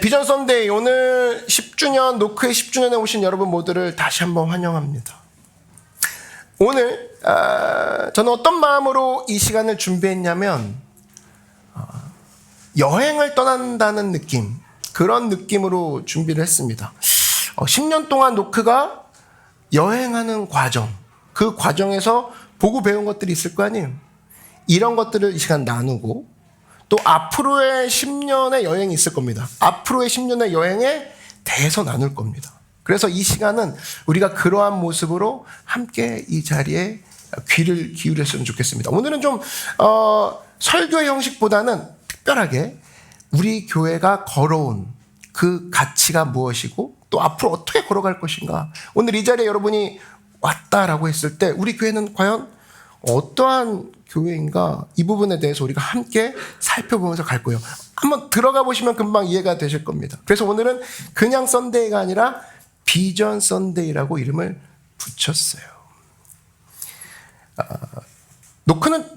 비전 썬데이, 오늘 10주년, 노크의 10주년에 오신 여러분 모두를 다시 한번 환영합니다. 오늘 저는 어떤 마음으로 이 시간을 준비했냐면 여행을 떠난다는 느낌, 그런 느낌으로 준비를 했습니다. 10년 동안 노크가 여행하는 과정, 그 과정에서 보고 배운 것들이 있을 거 아니에요. 이런 것들을 이 시간 나누고, 또 앞으로의 10년의 여행이 있을 겁니다. 앞으로의 10년의 여행에 대해서 나눌 겁니다. 그래서 이 시간은 우리가 그러한 모습으로 함께 이 자리에 귀를 기울였으면 좋겠습니다. 오늘은 좀 설교의 형식보다는 특별하게 우리 교회가 걸어온 그 가치가 무엇이고 또 앞으로 어떻게 걸어갈 것인가. 오늘 이 자리에 여러분이 왔다라고 했을 때 우리 교회는 과연 어떠한 교회인가, 이 부분에 대해서 우리가 함께 살펴보면서 갈 거예요. 한번 들어가 보시면 금방 이해가 되실 겁니다. 그래서 오늘은 그냥 썬데이가 아니라 비전 썬데이라고 이름을 붙였어요. 노크는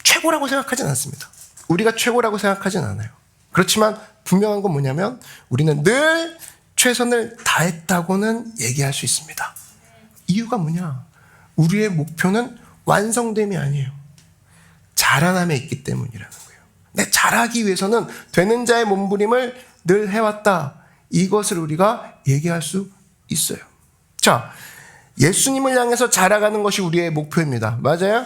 최고라고 생각하진 않습니다. 우리가 최고라고 생각하진 않아요. 그렇지만 분명한 건 뭐냐면 우리는 늘 최선을 다했다고는 얘기할 수 있습니다. 이유가 뭐냐? 우리의 목표는 완성됨이 아니에요. 자라남에 있기 때문이라는 거예요. 내 자라기 위해서는 되는 자의 몸부림을 늘 해왔다. 이것을 우리가 얘기할 수 있어요. 자, 예수님을 향해서 자라가는 것이 우리의 목표입니다. 맞아요?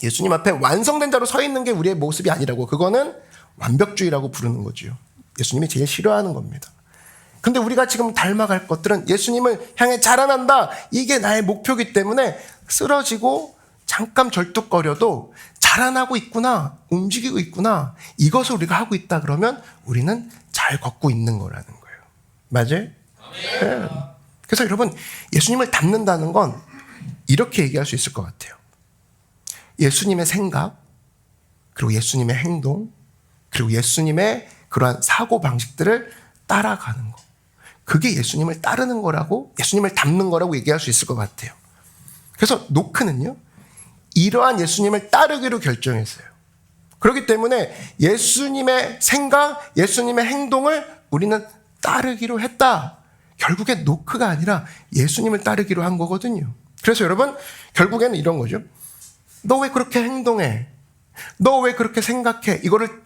예수님 앞에 완성된 자로 서 있는 게 우리의 모습이 아니라고. 그거는 완벽주의라고 부르는 거죠. 예수님이 제일 싫어하는 겁니다. 근데 우리가 지금 닮아갈 것들은 예수님을 향해 자라난다. 이게 나의 목표이기 때문에 쓰러지고 잠깐 절뚝거려도 자라나고 있구나, 움직이고 있구나, 이것을 우리가 하고 있다 그러면 우리는 잘 걷고 있는 거라는 거예요. 맞아요? 네. 그래서 여러분, 예수님을 닮는다는 건 이렇게 얘기할 수 있을 것 같아요. 예수님의 생각, 그리고 예수님의 행동, 그리고 예수님의 그러한 사고방식들을 따라가는 거. 그게 예수님을 따르는 거라고, 예수님을 닮는 거라고 얘기할 수 있을 것 같아요. 그래서 노크는요, 이러한 예수님을 따르기로 결정했어요. 그렇기 때문에 예수님의 생각, 예수님의 행동을 우리는 따르기로 했다. 결국에 노크가 아니라 예수님을 따르기로 한 거거든요. 그래서 여러분, 결국에는 이런 거죠. 너 왜 그렇게 행동해? 너 왜 그렇게 생각해? 이거를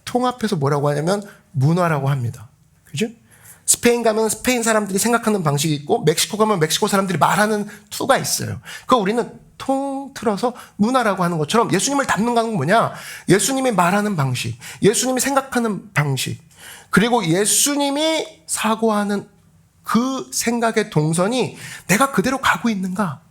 통합해서 뭐라고 하냐면 문화라고 합니다. 그죠? 스페인 가면 스페인 사람들이 생각하는 방식이 있고, 멕시코 가면 멕시코 사람들이 말하는 투가 있어요. 그거 우리는 통틀어서 문화라고 하는 것처럼 예수님을 닮는 건 뭐냐? 예수님이 말하는 방식, 예수님이 생각하는 방식, 그리고 예수님이 사고하는 그 생각의 동선이 내가 그대로 가고 있는가?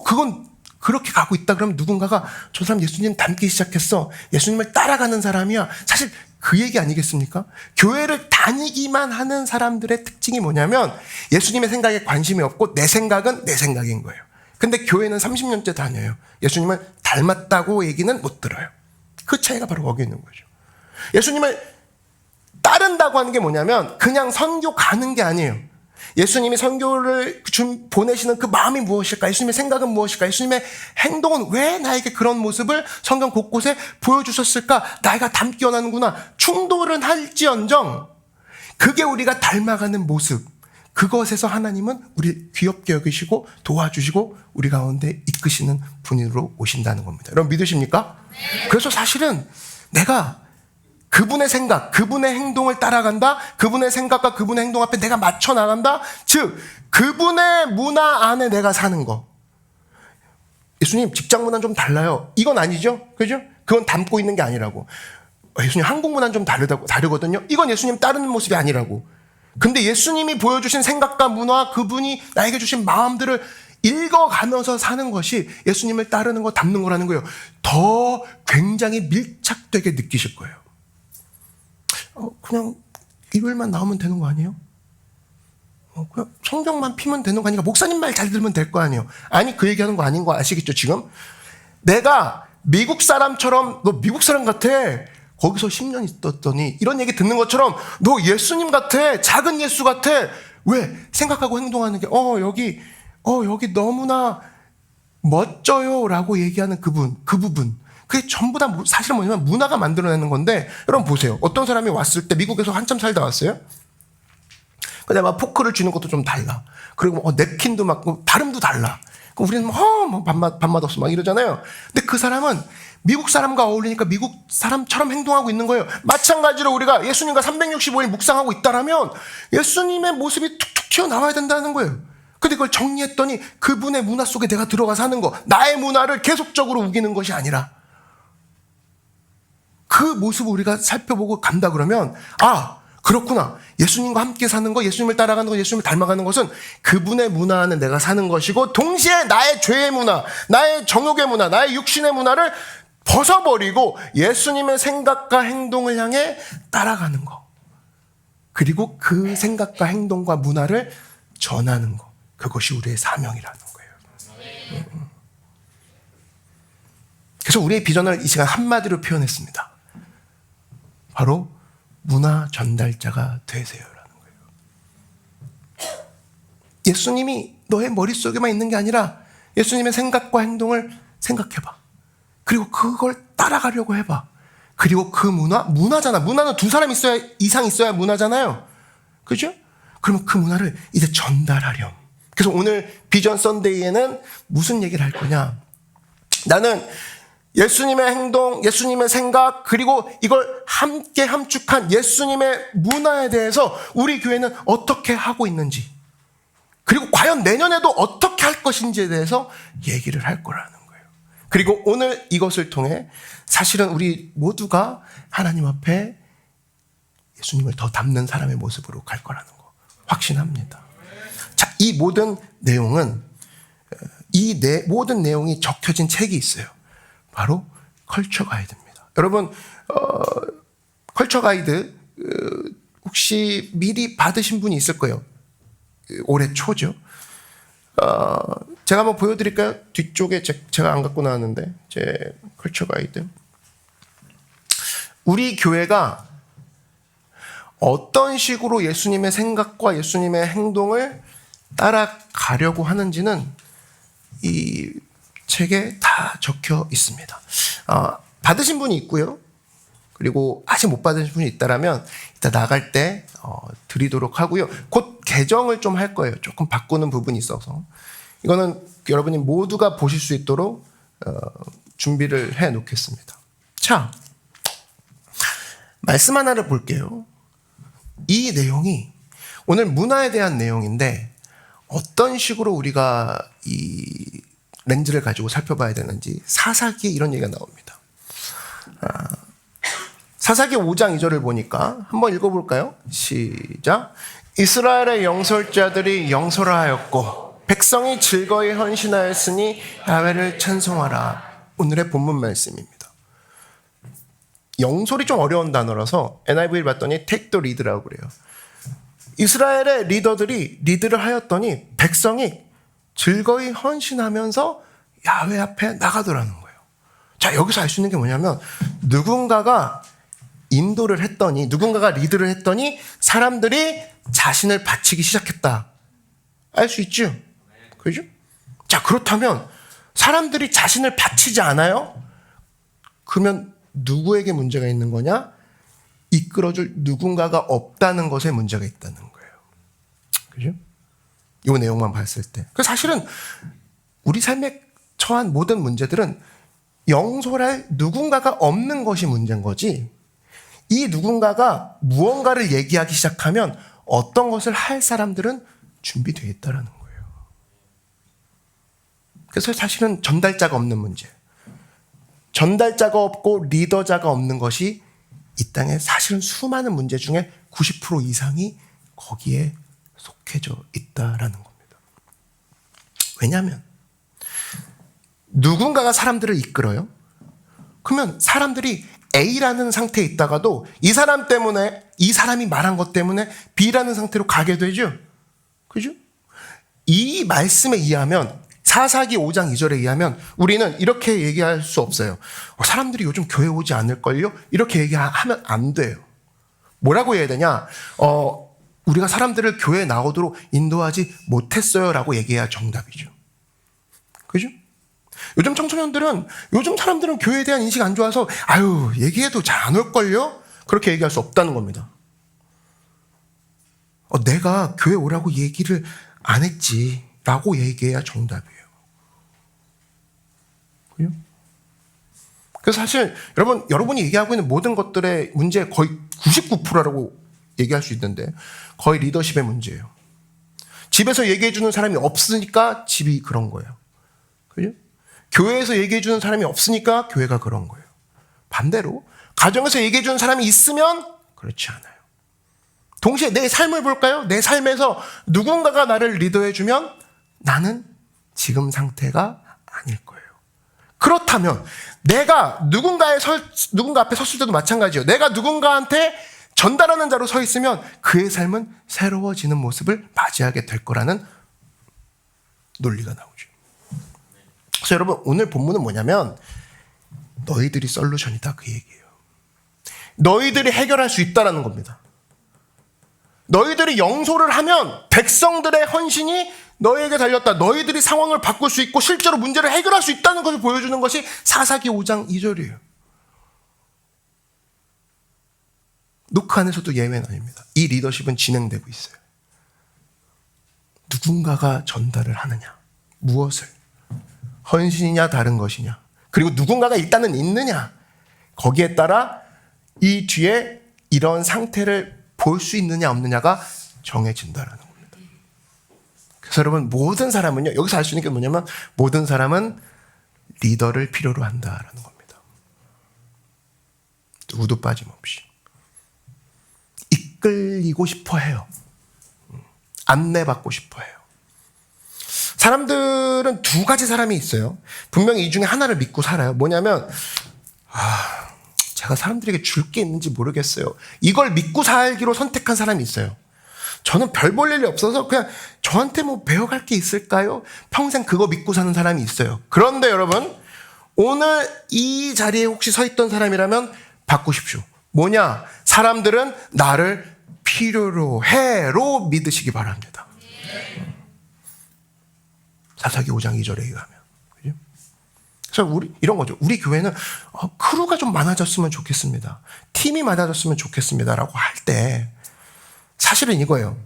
그건 그렇게 가고 있다 그러면 누군가가 저 사람 예수님 닮기 시작했어, 예수님을 따라가는 사람이야. 사실 그 얘기 아니겠습니까? 교회를 다니기만 하는 사람들의 특징이 뭐냐면 예수님의 생각에 관심이 없고 내 생각은 내 생각인 거예요. 근데 교회는 30년째 다녀요. 예수님을 닮았다고 얘기는 못 들어요. 그 차이가 바로 거기 있는 거죠. 예수님을 따른다고 하는 게 뭐냐면 그냥 선교 가는 게 아니에요. 예수님이 선교를 보내시는 그 마음이 무엇일까? 예수님의 생각은 무엇일까? 예수님의 행동은 왜 나에게 그런 모습을 성경 곳곳에 보여주셨을까? 나이가 닮기 원하는구나. 충돌은 할지언정 그게 우리가 닮아가는 모습, 그것에서 하나님은 우리 귀엽게 여기시고 도와주시고 우리 가운데 이끄시는 분으로 오신다는 겁니다. 여러분 믿으십니까? 네. 그래서 사실은 내가 그분의 생각, 그분의 행동을 따라간다. 그분의 생각과 그분의 행동 앞에 내가 맞춰 나간다. 즉 그분의 문화 안에 내가 사는 거. 예수님 직장 문화는 좀 달라요. 이건 아니죠, 그죠? 그건 닮고 있는 게 아니라고. 예수님 한국 문화는 좀 다르거든요. 이건 예수님 따르는 모습이 아니라고. 근데 예수님이 보여주신 생각과 문화, 그분이 나에게 주신 마음들을 읽어가면서 사는 것이 예수님을 따르는 거, 닮는 거라는 거예요. 더 굉장히 밀착되게 느끼실 거예요. 그냥 일요일만 나오면 되는 거 아니에요? 그냥 성경만 피면 되는 거 아니까 목사님 말 잘 들으면 될 거 아니에요? 아니, 그 얘기하는 거 아닌 거 아시겠죠 지금? 내가 미국 사람처럼 너 미국 사람 같아, 거기서 10년 있었더니, 이런 얘기 듣는 것처럼 너 예수님 같아, 작은 예수 같아. 왜? 생각하고 행동하는 게 여기 너무나 멋져요 라고 얘기하는 그 부분, 그게 전부 다 사실은 뭐냐면 문화가 만들어내는 건데, 여러분 보세요. 어떤 사람이 왔을 때 미국에서 한참 살다 왔어요. 근데 막 포크를 쥐는 것도 좀 달라. 그리고 냅킨도 막 발음도 달라. 우리는 밥맛 없어 막 이러잖아요. 근데 그 사람은 미국 사람과 어울리니까 미국 사람처럼 행동하고 있는 거예요. 마찬가지로 우리가 예수님과 365일 묵상하고 있다라면 예수님의 모습이 툭툭 튀어나와야 된다는 거예요. 근데 그걸 정리했더니 그분의 문화 속에 내가 들어가 사는 거, 나의 문화를 계속적으로 우기는 것이 아니라 그 모습을 우리가 살펴보고 간다 그러면, 아, 그렇구나. 예수님과 함께 사는 거, 예수님을 따라가는 거, 예수님을 닮아가는 것은 그분의 문화 안에 내가 사는 것이고, 동시에 나의 죄의 문화, 나의 정욕의 문화, 나의 육신의 문화를 벗어버리고 예수님의 생각과 행동을 향해 따라가는 거. 그리고 그 생각과 행동과 문화를 전하는 거. 그것이 우리의 사명이라는 거예요. 그래서 우리의 비전을 이 시간 한마디로 표현했습니다. 바로 문화 전달자가 되세요라는 거예요. 예수님이 너의 머릿속에만 있는 게 아니라 예수님의 생각과 행동을 생각해봐. 그리고 그걸 따라가려고 해봐. 그리고 그 문화잖아. 문화는 두 사람 이상 있어야 문화잖아요. 그죠? 그러면 그 문화를 이제 전달하렴. 그래서 오늘 비전 썬데이에는 무슨 얘기를 할 거냐? 나는 예수님의 행동, 예수님의 생각, 그리고 이걸 함께 함축한 예수님의 문화에 대해서 우리 교회는 어떻게 하고 있는지, 그리고 과연 내년에도 어떻게 할 것인지에 대해서 얘기를 할 거라는 거예요. 그리고 오늘 이것을 통해 사실은 우리 모두가 하나님 앞에 예수님을 더 닮는 사람의 모습으로 갈 거라는 거 확신합니다. 자, 이 모든 내용은, 모든 내용이 적혀진 책이 있어요. 바로 컬처 가이드입니다. 여러분, 컬처 가이드 혹시 미리 받으신 분이 있을 거예요. 올해 초죠. 제가 한번 보여드릴까요? 뒤쪽에 제가 안 갖고 나왔는데 제 컬처 가이드. 우리 교회가 어떤 식으로 예수님의 생각과 예수님의 행동을 따라가려고 하는지는 이 책에 다 적혀 있습니다. 받으신 분이 있고요. 그리고 아직 못 받으신 분이 있다라면 이따 나갈 때 드리도록 하고요. 곧 개정을 좀 할 거예요. 조금 바꾸는 부분이 있어서. 이거는 여러분이 모두가 보실 수 있도록 준비를 해 놓겠습니다. 자, 말씀 하나를 볼게요. 이 내용이 오늘 문화에 대한 내용인데 어떤 식으로 우리가 이 렌즈를 가지고 살펴봐야 되는지 사사기에 이런 얘기가 나옵니다. 사사기 5장 2절을 보니까 한번 읽어볼까요? 시작. 이스라엘의 영설자들이 영설하였고 백성이 즐거이 헌신하였으니 야훼를 찬송하라. 오늘의 본문 말씀입니다. 영설이 좀 어려운 단어라서 NIV를 봤더니 take the lead라고 그래요. 이스라엘의 리더들이 리드를 하였더니 백성이 즐거이 헌신하면서 야훼 앞에 나가더라는 거예요. 자, 여기서 알 수 있는 게 뭐냐면 누군가가 인도를 했더니, 누군가가 리드를 했더니 사람들이 자신을 바치기 시작했다. 알 수 있죠? 그죠? 자, 그렇다면 사람들이 자신을 바치지 않아요? 그러면 누구에게 문제가 있는 거냐? 이끌어줄 누군가가 없다는 것에 문제가 있다는 거예요. 그죠? 이 내용만 봤을 때. 그 사실은 우리 삶에 처한 모든 문제들은 영설할 누군가가 없는 것이 문제인 거지, 이 누군가가 무언가를 얘기하기 시작하면 어떤 것을 할 사람들은 준비되어 있다는 거예요. 그래서 사실은 전달자가 없는 문제, 전달자가 없고 리더자가 없는 것이 이 땅에 사실은 수많은 문제 중에 90% 이상이 거기에 속해져 있다라는 겁니다. 왜냐하면 누군가가 사람들을 이끌어요. 그러면 사람들이 A라는 상태에 있다가도 이 사람 때문에, 이 사람이 말한 것 때문에 B라는 상태로 가게 되죠. 그죠? 이 말씀에 의하면, 사사기 5장 2절에 의하면 우리는 이렇게 얘기할 수 없어요. 사람들이 요즘 교회 오지 않을걸요? 이렇게 얘기하면 안 돼요. 뭐라고 해야 되냐? 우리가 사람들을 교회에 나오도록 인도하지 못했어요 라고 얘기해야 정답이죠. 그죠? 요즘 청소년들은, 요즘 사람들은 교회에 대한 인식이 안 좋아서 아유, 얘기해도 잘 안 올걸요? 그렇게 얘기할 수 없다는 겁니다. 내가 교회 오라고 얘기를 안 했지 라고 얘기해야 정답이에요. 그래요? 그래서 사실 여러분이 얘기하고 있는 모든 것들의 문제 거의 99%라고 얘기할 수 있는데 거의 리더십의 문제예요. 집에서 얘기해 주는 사람이 없으니까 집이 그런 거예요. 그죠? 교회에서 얘기해 주는 사람이 없으니까 교회가 그런 거예요. 반대로 가정에서 얘기해 주는 사람이 있으면 그렇지 않아요. 동시에 내 삶을 볼까요? 내 삶에서 누군가가 나를 리더해 주면 나는 지금 상태가 아닐 거예요. 그렇다면 내가 누군가 앞에 섰을 때도 마찬가지예요. 내가 누군가한테 전달하는 자로 서 있으면 그의 삶은 새로워지는 모습을 맞이하게 될 거라는 논리가 나오죠. 그래서 여러분, 오늘 본문은 뭐냐면 너희들이 솔루션이다, 그 얘기예요. 너희들이 해결할 수 있다라는 겁니다. 너희들이 영소를 하면 백성들의 헌신이 너희에게 달렸다. 너희들이 상황을 바꿀 수 있고 실제로 문제를 해결할 수 있다는 것을 보여주는 것이 사사기 5장 2절이에요. 노크 안에서도 예외는 아닙니다. 이 리더십은 진행되고 있어요. 누군가가 전달을 하느냐, 무엇을, 헌신이냐 다른 것이냐, 그리고 누군가가 일단은 있느냐, 거기에 따라 이 뒤에 이런 상태를 볼 수 있느냐 없느냐가 정해진다라는 겁니다. 그래서 여러분, 모든 사람은요, 여기서 알 수 있는 게 뭐냐면 모든 사람은 리더를 필요로 한다라는 겁니다. 누구도 빠짐없이. 이끌리고 싶어 해요. 안내받고 싶어 해요. 사람들은 두 가지 사람이 있어요. 분명히 이 중에 하나를 믿고 살아요. 뭐냐면 제가 사람들에게 줄 게 있는지 모르겠어요. 이걸 믿고 살기로 선택한 사람이 있어요. 저는 별 볼 일이 없어서 그냥 저한테 뭐 배워갈 게 있을까요? 평생 그거 믿고 사는 사람이 있어요. 그런데 여러분, 오늘 이 자리에 혹시 서 있던 사람이라면 바꾸십시오. 뭐냐? 사람들은 나를 필요로 해로 믿으시기 바랍니다. 사사기 5장 2절에 의하면. 그죠? 그래서 이런 거죠. 우리 교회는 크루가 좀 많아졌으면 좋겠습니다. 팀이 많아졌으면 좋겠습니다라고 할 때 사실은 이거예요.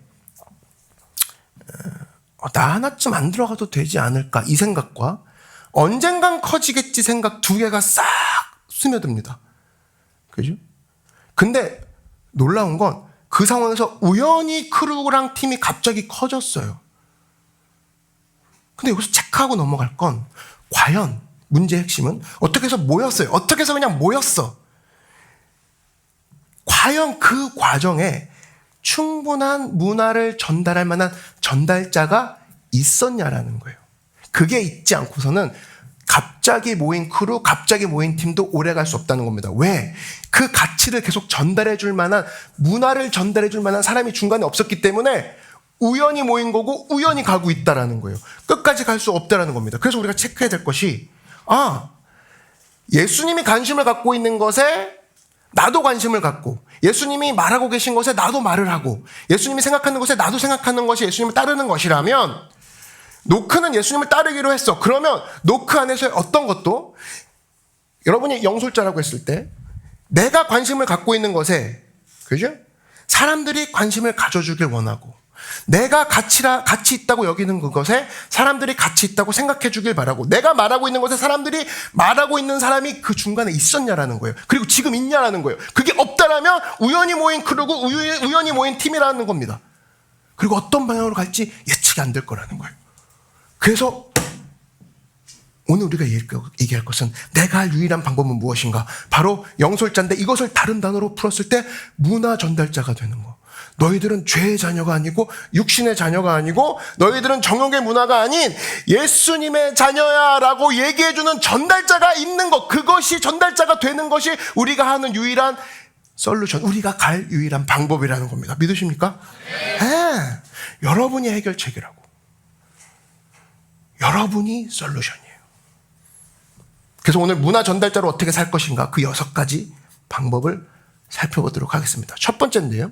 나 하나쯤 안 들어가도 되지 않을까, 이 생각과 언젠간 커지겠지 생각 두 개가 싹 스며듭니다. 그죠? 근데 놀라운 건 그 상황에서 우연히 크루랑 팀이 갑자기 커졌어요. 근데 여기서 체크하고 넘어갈 건 과연 문제의 핵심은 어떻게 해서 모였어요. 어떻게 해서 그냥 모였어. 과연 그 과정에 충분한 문화를 전달할 만한 전달자가 있었냐라는 거예요. 그게 있지 않고서는 갑자기 모인 크루, 갑자기 모인 팀도 오래 갈 수 없다는 겁니다. 왜? 그 가치를 계속 전달해 줄 만한, 문화를 전달해 줄 만한 사람이 중간에 없었기 때문에 우연히 모인 거고 우연히 가고 있다라는 거예요. 끝까지 갈 수 없다라는 겁니다. 그래서 우리가 체크해야 될 것이, 예수님이 관심을 갖고 있는 것에 나도 관심을 갖고, 예수님이 말하고 계신 것에 나도 말을 하고, 예수님이 생각하는 것에 나도 생각하는 것이 예수님을 따르는 것이라면, 노크는 예수님을 따르기로 했어. 그러면 노크 안에서의 어떤 것도, 여러분이 영솔자라고 했을 때 내가 관심을 갖고 있는 것에, 그죠? 사람들이 관심을 가져주길 원하고, 내가 가치 있다고 여기는 그것에 사람들이 가치 있다고 생각해 주길 바라고, 내가 말하고 있는 것에 사람들이 말하고 있는 사람이 그 중간에 있었냐라는 거예요. 그리고 지금 있냐라는 거예요. 그게 없다라면 우연히 모인 크루고 우연히 모인 팀이라는 겁니다. 그리고 어떤 방향으로 갈지 예측이 안 될 거라는 거예요. 그래서 오늘 우리가 얘기할 것은 내가 할 유일한 방법은 무엇인가? 바로 영솔자인데 이것을 다른 단어로 풀었을 때 문화 전달자가 되는 거. 너희들은 죄의 자녀가 아니고 육신의 자녀가 아니고 너희들은 정욕의 문화가 아닌 예수님의 자녀야 라고 얘기해주는 전달자가 있는 것. 그것이 전달자가 되는 것이 우리가 하는 유일한 솔루션, 우리가 갈 유일한 방법이라는 겁니다. 믿으십니까? 네. 여러분이 해결책이라고. 여러분이 솔루션이에요. 그래서 오늘 문화 전달자로 어떻게 살 것인가, 그 6가지 방법을 살펴보도록 하겠습니다. 첫 번째인데요,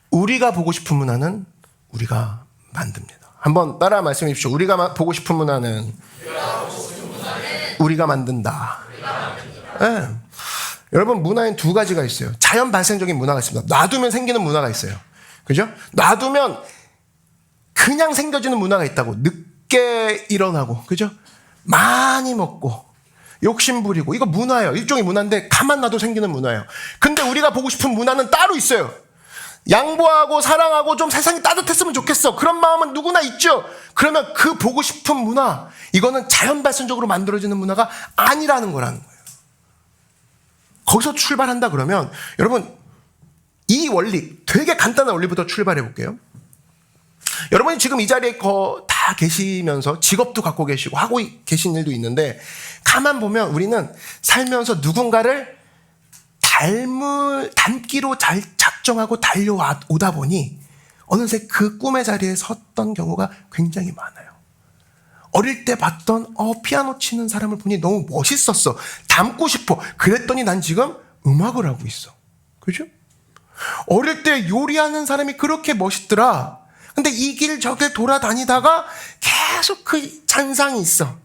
우리가 보고 싶은 문화는 우리가 만듭니다. 한번 따라 말씀해 주십시오. 우리가 보고 싶은 문화는 우리가 만든다. 네. 여러분, 문화엔 두 가지가 있어요. 자연 발생적인 문화가 있습니다. 놔두면 생기는 문화가 있어요. 그죠? 놔두면 그냥 생겨지는 문화가 있다고. 늦게 일어나고, 그죠? 많이 먹고, 욕심 부리고. 이거 문화예요. 일종의 문화인데 가만 놔도 생기는 문화예요. 근데 우리가 보고 싶은 문화는 따로 있어요. 양보하고 사랑하고 좀 세상이 따뜻했으면 좋겠어. 그런 마음은 누구나 있죠. 그러면 그 보고 싶은 문화, 이거는 자연 발생적으로 만들어지는 문화가 아니라는 거라는 거예요. 거기서 출발한다 그러면 여러분, 이 원리, 되게 간단한 원리부터 출발해 볼게요. 여러분이 지금 이 자리에 다 계시면서 직업도 갖고 계시고 하고 계신 일도 있는데, 가만 보면 우리는 살면서 누군가를 닮기로 잘 작정하고 달려오다 보니 어느새 그 꿈의 자리에 섰던 경우가 굉장히 많아요. 어릴 때 봤던 피아노 치는 사람을 보니 너무 멋있었어. 닮고 싶어. 그랬더니 난 지금 음악을 하고 있어. 그죠? 어릴 때 요리하는 사람이 그렇게 멋있더라. 근데 이 길 저 길 돌아다니다가 계속 그 잔상이 있어.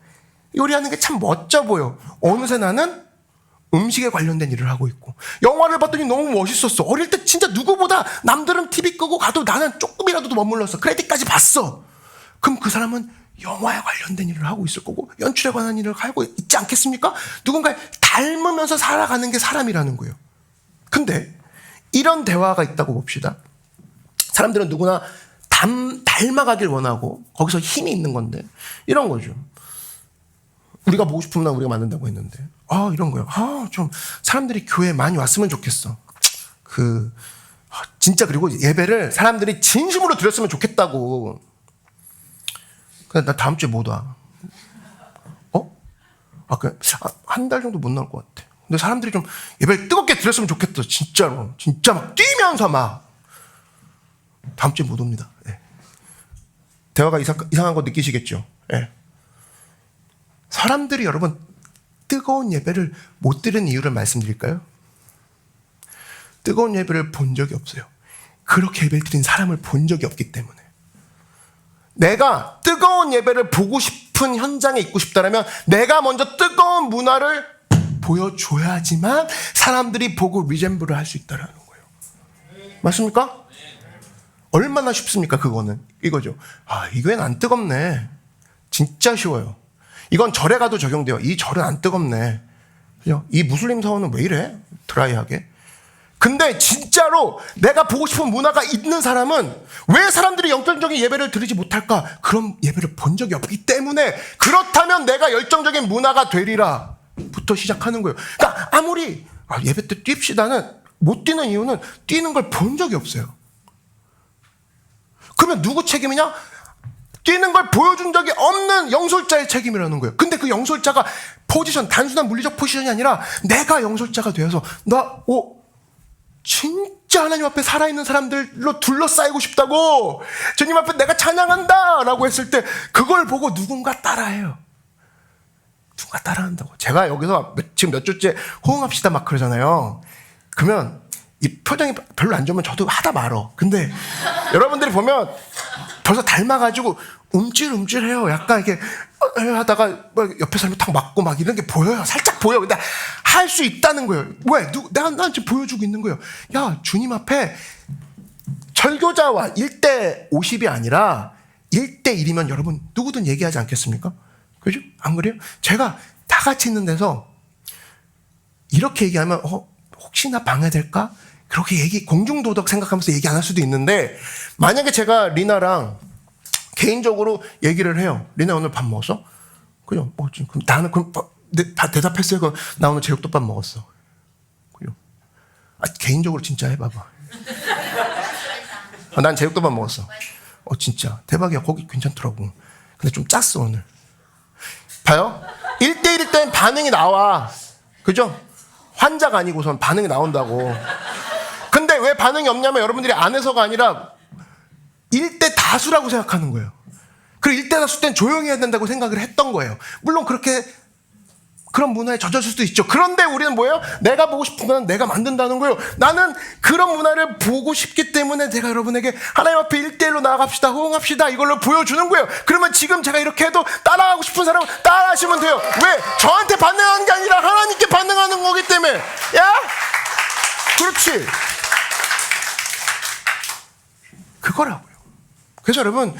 요리하는 게 참 멋져 보여. 어느새 나는 음식에 관련된 일을 하고 있고, 영화를 봤더니 너무 멋있었어. 어릴 때 진짜 누구보다 남들은 TV 끄고 가도 나는 조금이라도 머물렀어. 크레딧까지 봤어. 그럼 그 사람은 영화에 관련된 일을 하고 있을 거고 연출에 관한 일을 하고 있지 않겠습니까? 누군가를 닮으면서 살아가는 게 사람이라는 거예요. 근데 이런 대화가 있다고 봅시다. 사람들은 누구나 닮아가길 원하고 거기서 힘이 있는 건데, 이런 거죠. 우리가 보고 싶은 문화 우리가 만든다고 했는데, 이런 거예요. 좀 사람들이 교회에 많이 왔으면 좋겠어. 진짜, 그리고 예배를 사람들이 진심으로 드렸으면 좋겠다고. 근데 나 다음 주에 못 와. 한 달 정도 못 나올 것 같아. 근데 사람들이 좀 예배를 뜨겁게 드렸으면 좋겠어. 진짜로. 진짜 막 뛰면서 막. 다음 주에 못 옵니다. 네. 대화가 이상한 거 느끼시겠죠? 네. 사람들이 여러분 뜨거운 예배를 못 드리는 이유를 말씀드릴까요? 뜨거운 예배를 본 적이 없어요. 그렇게 예배를 드린 사람을 본 적이 없기 때문에. 내가 뜨거운 예배를 보고 싶은 현장에 있고 싶다면 내가 먼저 뜨거운 문화를 보여줘야지만 사람들이 보고 리젠블을 할 수 있다는 거예요. 맞습니까? 얼마나 쉽습니까? 그거는 이거죠. 이건 안 뜨겁네. 진짜 쉬워요. 이건 절에 가도 적용돼요. 이 절은 안 뜨겁네. 그죠? 이 무슬림 사원은 왜 이래? 드라이하게. 근데 진짜로 내가 보고 싶은 문화가 있는 사람은 왜 사람들이 영적인 예배를 드리지 못할까? 그런 예배를 본 적이 없기 때문에, 그렇다면 내가 열정적인 문화가 되리라 부터 시작하는 거예요. 그러니까 아무리 예배 때 뜁시다는 못 뛰는 이유는 뛰는 걸 본 적이 없어요. 그러면 누구 책임이냐? 뛰는 걸 보여준 적이 없는 영솔자의 책임이라는 거예요. 근데 그 영솔자가 단순한 물리적 포지션이 아니라 내가 영솔자가 되어서 진짜 하나님 앞에 살아있는 사람들로 둘러싸이고 싶다고, 주님 앞에 내가 찬양한다 라고 했을 때 그걸 보고 누군가 따라해요. 누가 따라한다고. 제가 여기서 지금 몇 주째 호응합시다 막 그러잖아요. 그러면 이 표정이 별로 안 좋으면 저도 하다 말어. 근데 여러분들이 보면 벌써 닮아가지고 움찔움찔해요. 약간 이렇게 하다가 옆에 사람이 탁 맞고 막 이런 게 보여요. 살짝 보여. 근데 할 수 있다는 거예요. 왜? 내가 지금 보여주고 있는 거예요. 야, 주님 앞에 절교자와 1대 50이 아니라 1대 1이면 여러분 누구든 얘기하지 않겠습니까? 그죠? 안 그래요? 제가 다 같이 있는 데서 이렇게 얘기하면 혹시나 방해될까? 그렇게 공중도덕 생각하면서 얘기 안 할 수도 있는데, 만약에 제가 리나랑 개인적으로 얘기를 해요. 리나 오늘 밥 먹었어? 그죠? 그럼 나는 다 대답했어요. 그럼 나 오늘 제육덮밥 먹었어. 그죠? 개인적으로 진짜 해봐봐. 난 제육덮밥 먹었어. 진짜 대박이야. 거기 괜찮더라고. 근데 좀 짰어 오늘. 봐요? 1대1일 땐 반응이 나와. 그죠? 환자가 아니고선 반응이 나온다고. 근데 왜 반응이 없냐면 여러분들이 안에서가 아니라 1대 다수라고 생각하는 거예요. 그리고 1대 다수 땐 조용히 해야 된다고 생각을 했던 거예요. 물론 그렇게 그런 문화에 젖어질 수도 있죠. 그런데 우리는 뭐예요? 내가 보고 싶은 건 내가 만든다는 거예요. 나는 그런 문화를 보고 싶기 때문에 내가 여러분에게 하나님 앞에 1대1로 나아갑시다, 호응합시다, 이걸로 보여주는 거예요. 그러면 지금 제가 이렇게 해도 따라하고 싶은 사람은 따라하시면 돼요. 왜? 저한테 반응하는 게 아니라 하나님께 반응하는 거기 때문에. 야? 그렇지. 그거라고요. 그래서 여러분,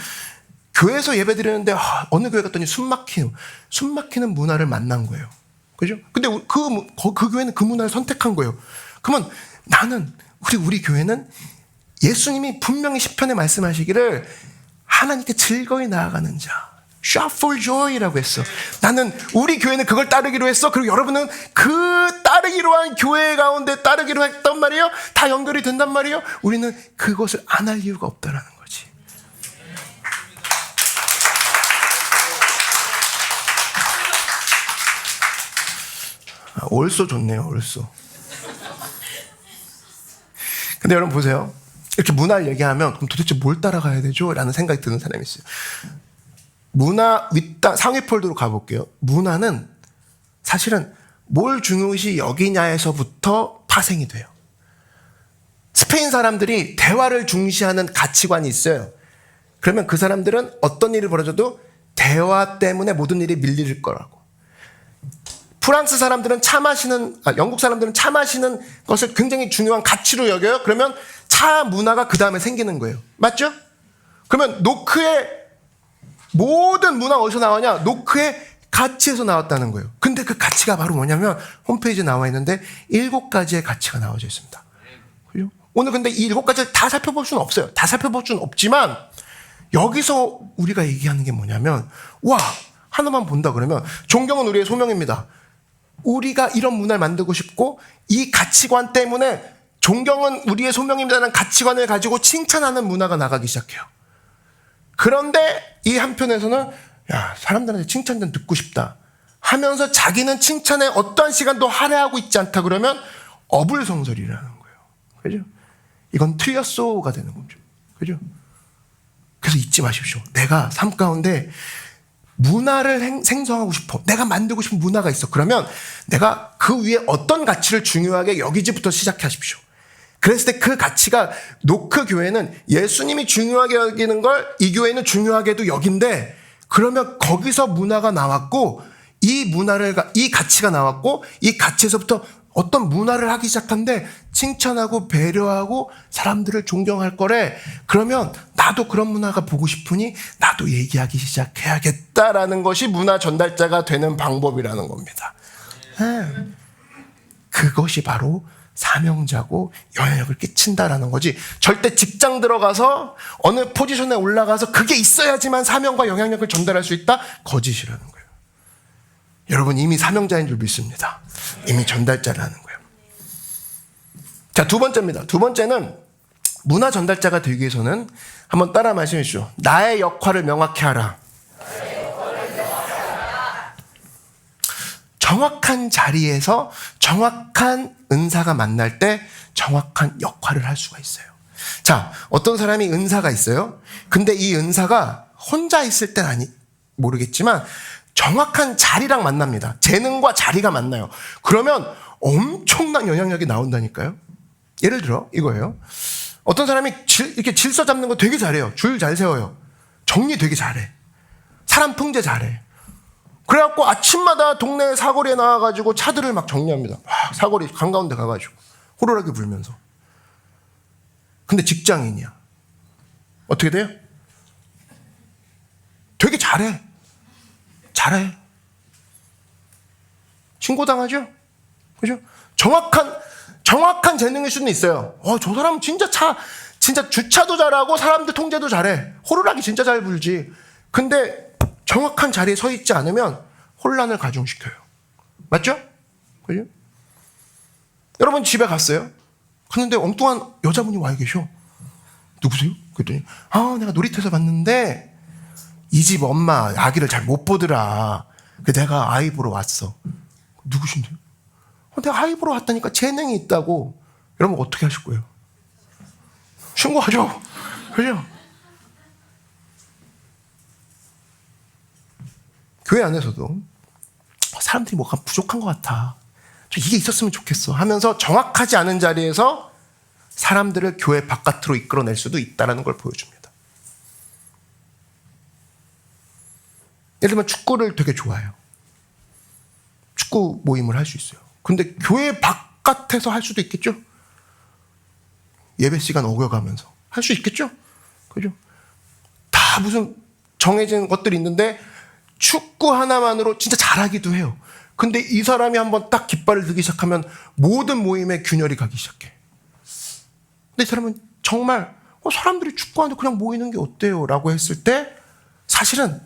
교회에서 예배 드리는데 어느 교회 갔더니 숨 막히는 문화를 만난 거예요. 그죠? 근데 그 교회는 그 문화를 선택한 거예요. 그러면 나는, 우리 교회는 예수님이 분명히 시편에 말씀하시기를 하나님께 즐거이 나아가는 자, shout for joy라고 했어. 나는, 우리 교회는 그걸 따르기로 했어. 그리고 여러분은 그 따르기로 한 교회 가운데 따르기로 했단 말이에요. 다 연결이 된단 말이에요. 우리는 그것을 안 할 이유가 없다라는 거지. 올소 좋네요, 올소. 근데 여러분 보세요. 이렇게 문화를 얘기하면 그럼 도대체 뭘 따라가야 되죠? 라는 생각이 드는 사람이 있어요. 문화 윗단 상위 폴더로 가볼게요. 문화는 사실은 뭘 중요시 여기냐에서부터 파생이 돼요. 스페인 사람들이 대화를 중시하는 가치관이 있어요. 그러면 그 사람들은 어떤 일이 벌어져도 대화 때문에 모든 일이 밀릴 거라고. 프랑스 사람들은 영국 사람들은 차 마시는 것을 굉장히 중요한 가치로 여겨요. 그러면 차 문화가 그 다음에 생기는 거예요. 맞죠? 그러면 노크의 모든 문화 어디서 나오냐? 노크의 가치에서 나왔다는 거예요. 근데 그 가치가 바로 뭐냐면 홈페이지에 나와 있는데 7가지의 가치가 나와져 있습니다. 그죠? 오늘 근데 이 7가지를 다 살펴볼 수는 없어요. 다 살펴볼 수는 없지만 여기서 우리가 얘기하는 게 뭐냐면, 와, 하나만 본다 그러면 존경은 우리의 소명입니다. 우리가 이런 문화를 만들고 싶고 이 가치관 때문에 존경은 우리의 소명입니다라는 가치관을 가지고 칭찬하는 문화가 나가기 시작해요. 그런데 이 한편에서는 야, 사람들한테 칭찬 좀 듣고 싶다 하면서 자기는 칭찬에 어떠한 시간도 할애하고 있지 않다 그러면 어불성설이라는 거예요. 그죠? 이건 틀렸소가 되는 거죠. 그죠? 그래서 잊지 마십시오. 내가 삶 가운데 문화를 생성하고 싶어. 내가 만들고 싶은 문화가 있어. 그러면 내가 그 위에 어떤 가치를 중요하게 여기지부터 시작하십시오. 그랬을 때 그 가치가 노크 교회는 예수님이 중요하게 여기는 걸 이 교회는 중요하게도 여긴데, 그러면 거기서 문화가 나왔고 이 가치가 나왔고 이 가치에서부터 어떤 문화를 하기 시작한데 칭찬하고 배려하고 사람들을 존경할 거래. 그러면 나도 그런 문화가 보고 싶으니 나도 얘기하기 시작해야겠다라는 것이 문화 전달자가 되는 방법이라는 겁니다. 그것이 바로 사명자고 영향력을 끼친다라는 거지. 절대 직장 들어가서 어느 포지션에 올라가서 그게 있어야지만 사명과 영향력을 전달할 수 있다? 거짓이라는 거예요. 여러분 이미 사명자인 줄 믿습니다. 이미 전달자라는 거예요. 자, 두 번째입니다. 두 번째는 문화 전달자가 되기 위해서는 한번 따라 말씀해주시죠. 나의 역할을 명확히 하라. 정확한 자리에서 정확한 은사가 만날 때 정확한 역할을 할 수가 있어요. 자, 어떤 사람이 은사가 있어요. 근데 이 은사가 혼자 있을 땐 모르겠지만 정확한 자리랑 만납니다. 재능과 자리가 만나요. 그러면 엄청난 영향력이 나온다니까요. 예를 들어 이거예요. 어떤 사람이 이렇게 질서 잡는 거 되게 잘해요. 줄 잘 세워요. 정리 되게 잘해. 사람 통제 잘해. 그래갖고 아침마다 동네 사거리에 나와가지고 차들을 막 정리합니다. 막 사거리 한가운데 가가지고 호루라기 불면서. 근데 직장인이야. 어떻게 돼요? 되게 잘해. 신고당하죠? 그죠? 정확한 재능일 수는 있어요. 저 사람 진짜 주차도 잘하고 사람들 통제도 잘해. 호루라기 진짜 잘 불지. 근데 정확한 자리에 서 있지 않으면 혼란을 가중시켜요. 맞죠? 그죠? 여러분 집에 갔어요? 갔는데 엉뚱한 여자분이 와 계셔. 누구세요? 그랬더니 내가 놀이터에서 봤는데 이 집 엄마 아기를 잘 못 보더라. 그래서 내가 아이 보러 왔어. 누구신데요? 내가 아이 보러 왔다니까 재능이 있다고. 여러분 어떻게 하실 거예요? 신고하죠. 그죠? 교회 안에서도 사람들이 뭐가 부족한 것 같아. 이게 있었으면 좋겠어 하면서 정확하지 않은 자리에서 사람들을 교회 바깥으로 이끌어낼 수도 있다는 걸 보여줍니다. 예를 들면 축구를 되게 좋아해요. 축구 모임을 할 수 있어요. 근데 교회 바깥에서 할 수도 있겠죠? 예배 시간 어겨가면서 할 수 있겠죠? 그죠? 다 무슨 정해진 것들이 있는데 축구 하나만으로 진짜 잘하기도 해요. 근데 이 사람이 한번 딱 깃발을 들기 시작하면 모든 모임에 균열이 가기 시작해. 근데 이 사람은 정말 사람들이 축구하는데 그냥 모이는 게 어때요? 라고 했을 때 사실은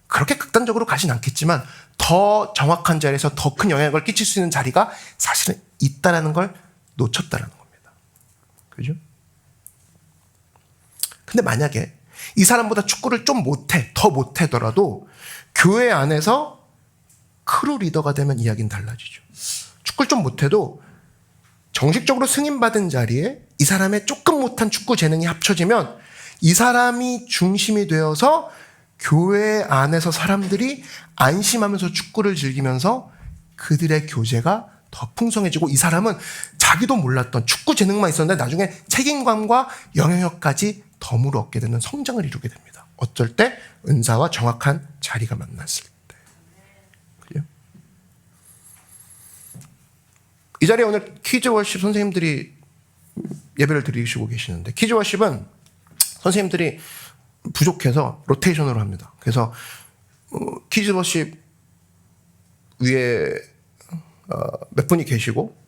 그렇게 극단적으로 가진 않겠지만 더 정확한 자리에서 더 큰 영향을 끼칠 수 있는 자리가 사실은 있다라는 걸 놓쳤다라는 겁니다. 그죠? 근데 만약에 이 사람보다 축구를 좀 못해, 더 못하더라도 교회 안에서 크루 리더가 되면 이야기는 달라지죠. 축구를 좀 못해도 정식적으로 승인받은 자리에 이 사람의 조금 못한 축구 재능이 합쳐지면 이 사람이 중심이 되어서 교회 안에서 사람들이 안심하면서 축구를 즐기면서 그들의 교제가 더 풍성해지고 이 사람은 자기도 몰랐던 축구 재능만 있었는데 나중에 책임감과 영향력까지 덤으로 얻게 되는 성장을 이루게 됩니다. 어쩔 때 은사와 정확한 자리가 만났을 때. 그죠? 이 자리에 오늘 키즈 워십 선생님들이 예배를 드리시고 계시는데 키즈 워십은 선생님들이 부족해서 로테이션으로 합니다. 그래서 키즈 워십 위에 몇 분이 계시고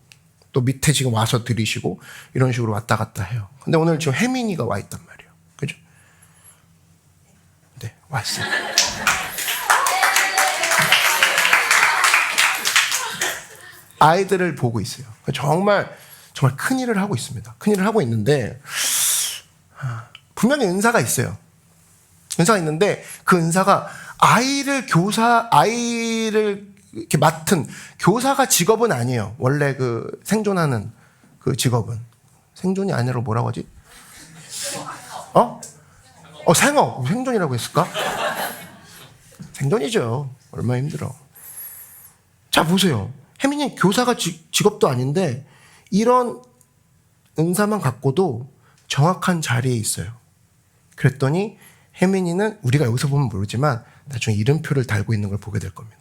또 밑에 지금 와서 드리시고 이런 식으로 왔다 갔다 해요. 근데 오늘 지금 혜민이가 와 있단 말이에요. 그죠? 네, 와 있어요. 아이들을 보고 있어요. 정말 큰 일을 하고 있습니다. 큰 일을 하고 있는데 분명히 은사가 있어요. 은사가 있는데 그 은사가 아이를 이렇게 맡은 교사가 직업은 아니에요. 원래 그 생존하는 그 직업은. 생존이 아니라 뭐라고 하지? 생업. 생존이라고 했을까? 생존이죠. 얼마나 힘들어. 자, 보세요. 혜민이 교사가 직업도 아닌데 이런 은사만 갖고도 정확한 자리에 있어요. 그랬더니 혜민이는 우리가 여기서 보면 모르지만 나중에 이름표를 달고 있는 걸 보게 될 겁니다.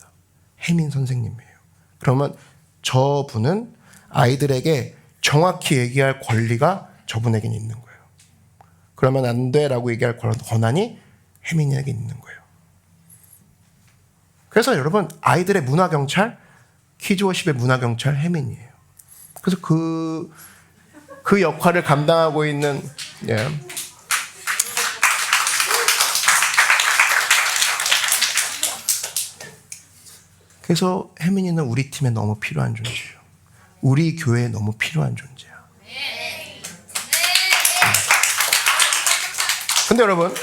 혜민 선생님이에요. 그러면 저분은 아이들에게 정확히 얘기할 권리가 저분에게는 있는 거예요. 그러면 안 돼라고 얘기할 권한이 혜민이에게 있는 거예요. 그래서 여러분 아이들의 문화경찰, 키즈워십의 문화경찰 혜민이에요. 그래서 그 역할을 감당하고 있는 그래서 혜민이는 우리 팀에 너무 필요한 존재예요. 우리 교회에 너무 필요한 존재야. 근데 여러분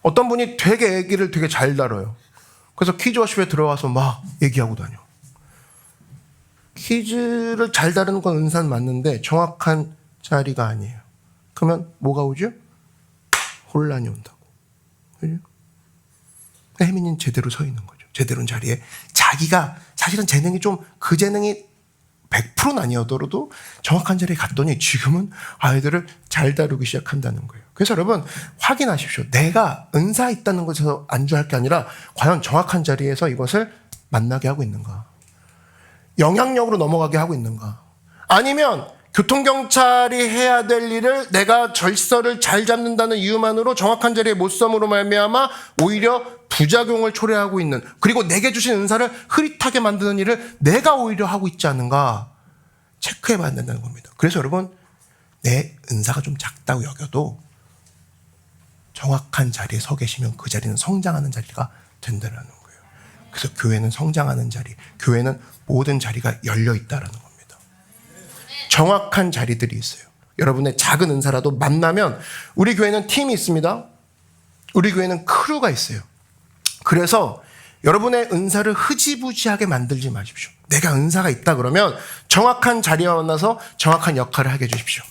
어떤 분이 되게 얘기를 되게 잘 다뤄요. 그래서 퀴즈워십에 들어가서 막 얘기하고 다녀. 퀴즈를 잘 다루는 건 은사는 맞는데 정확한 자리가 아니에요. 그러면 뭐가 오죠? 혼란이 온다고. 그죠? 혜민이는 제대로 서 있는 거죠. 제대로 는 자리에 자기가 사실은 재능이 좀 그 재능이 100%는 아니어도 정확한 자리에 갔더니 지금은 아이들을 잘 다루기 시작한다는 거예요. 그래서 여러분 확인하십시오. 내가 은사 있다는 것에서 안주할 게 아니라 과연 정확한 자리에서 이것을 만나게 하고 있는가? 영향력으로 넘어가게 하고 있는가? 아니면 교통경찰이 해야 될 일을 내가 절서를 잘 잡는다는 이유만으로 정확한 자리에 못 섬으로 말미암아 오히려 부작용을 초래하고 있는, 그리고 내게 주신 은사를 흐릿하게 만드는 일을 내가 오히려 하고 있지 않은가 체크해 봐야 된다는 겁니다. 그래서 여러분 내 은사가 좀 작다고 여겨도 정확한 자리에 서 계시면 그 자리는 성장하는 자리가 된다는 거예요. 그래서 교회는 성장하는 자리, 교회는 모든 자리가 열려 있다는 겁니다. 정확한 자리들이 있어요. 여러분의 작은 은사라도 만나면, 우리 교회는 팀이 있습니다. 우리 교회는 크루가 있어요. 그래서 여러분의 은사를 흐지부지하게 만들지 마십시오. 내가 은사가 있다 그러면 정확한 자리에 만나서 정확한 역할을 하게 해주십시오.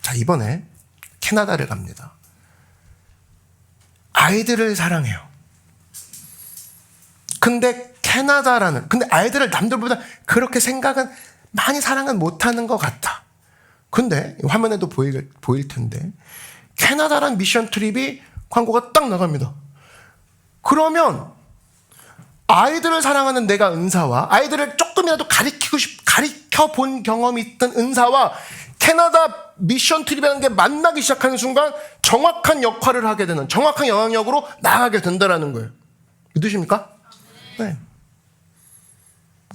자, 이번에 캐나다를 갑니다. 아이들을 사랑해요. 근데 근데 아이들을 남들보다 그렇게 생각은 많이 사랑은 못하는 것 같아. 근데 화면에도 보일 텐데 캐나다란 미션 트립이 광고가 딱 나갑니다. 그러면 아이들을 사랑하는 내가 은사와 아이들을 조금이라도 가르쳐 본 경험이 있던 은사와 캐나다 미션 트립이라는 게 만나기 시작하는 순간 정확한 역할을 하게 되는, 정확한 영향력으로 나가게 된다는 거예요. 믿으십니까? 네.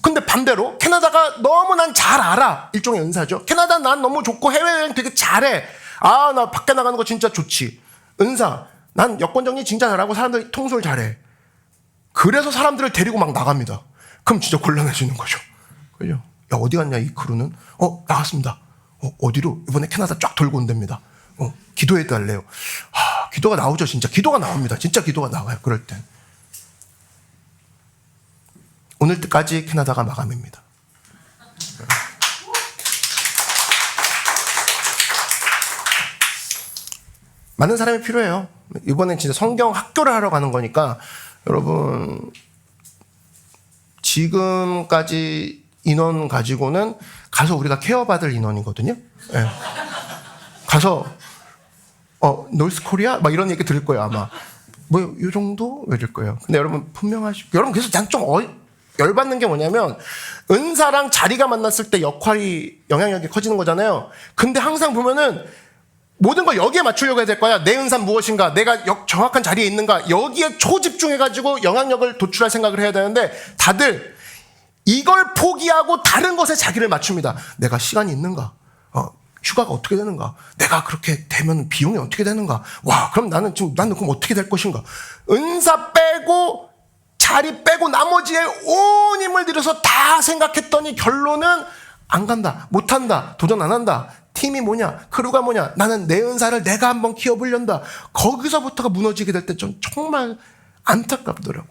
근데 반대로 캐나다가 너무 난 잘 알아. 일종의 은사죠. 캐나다 난 너무 좋고 해외여행 되게 잘해. 아, 나 밖에 나가는 거 진짜 좋지. 은사. 난 여권 정리 진짜 잘하고 사람들 통솔 잘해. 그래서 사람들을 데리고 막 나갑니다. 그럼 진짜 곤란해지는 거죠. 그죠? 야, 어디 갔냐, 이 크루는? 나갔습니다. 어디로? 이번에 캐나다 쫙 돌고 온답니다. 기도해 달래요. 기도가 나오죠, 진짜. 기도가 나옵니다. 진짜 기도가 나와요, 그럴 땐. 오늘까지 캐나다가 마감입니다. 많은 사람이 필요해요. 이번엔 진짜 성경 학교를 하러 가는 거니까 여러분 지금까지 인원 가지고는 가서 우리가 케어받을 인원이거든요. 네. 가서 노스 코리아 막 이런 얘기 들을 거예요 아마. 뭐 이 정도 이럴 거예요. 근데 여러분 분명하시고 여러분 그래서 난 좀 열받는 게 뭐냐면 은사랑 자리가 만났을 때 영향력이 커지는 거잖아요. 근데 항상 보면은 모든 걸 여기에 맞추려고 해야 될 거야. 내 은사는 무엇인가? 내가 정확한 자리에 있는가? 여기에 초집중해가지고 영향력을 도출할 생각을 해야 되는데 다들 이걸 포기하고 다른 것에 자기를 맞춥니다. 내가 시간이 있는가? 휴가가 어떻게 되는가? 내가 그렇게 되면 비용이 어떻게 되는가? 와, 그럼 나는 그럼 어떻게 될 것인가? 은사 빼고 자리 빼고 나머지에 온 힘을 들여서 다 생각했더니 결론은 안 간다, 못한다, 도전 안 한다. 팀이 뭐냐, 크루가 뭐냐, 나는 내 은사를 내가 한번 키워보련다. 거기서부터가 무너지게 될 때 좀 정말 안타깝더라고.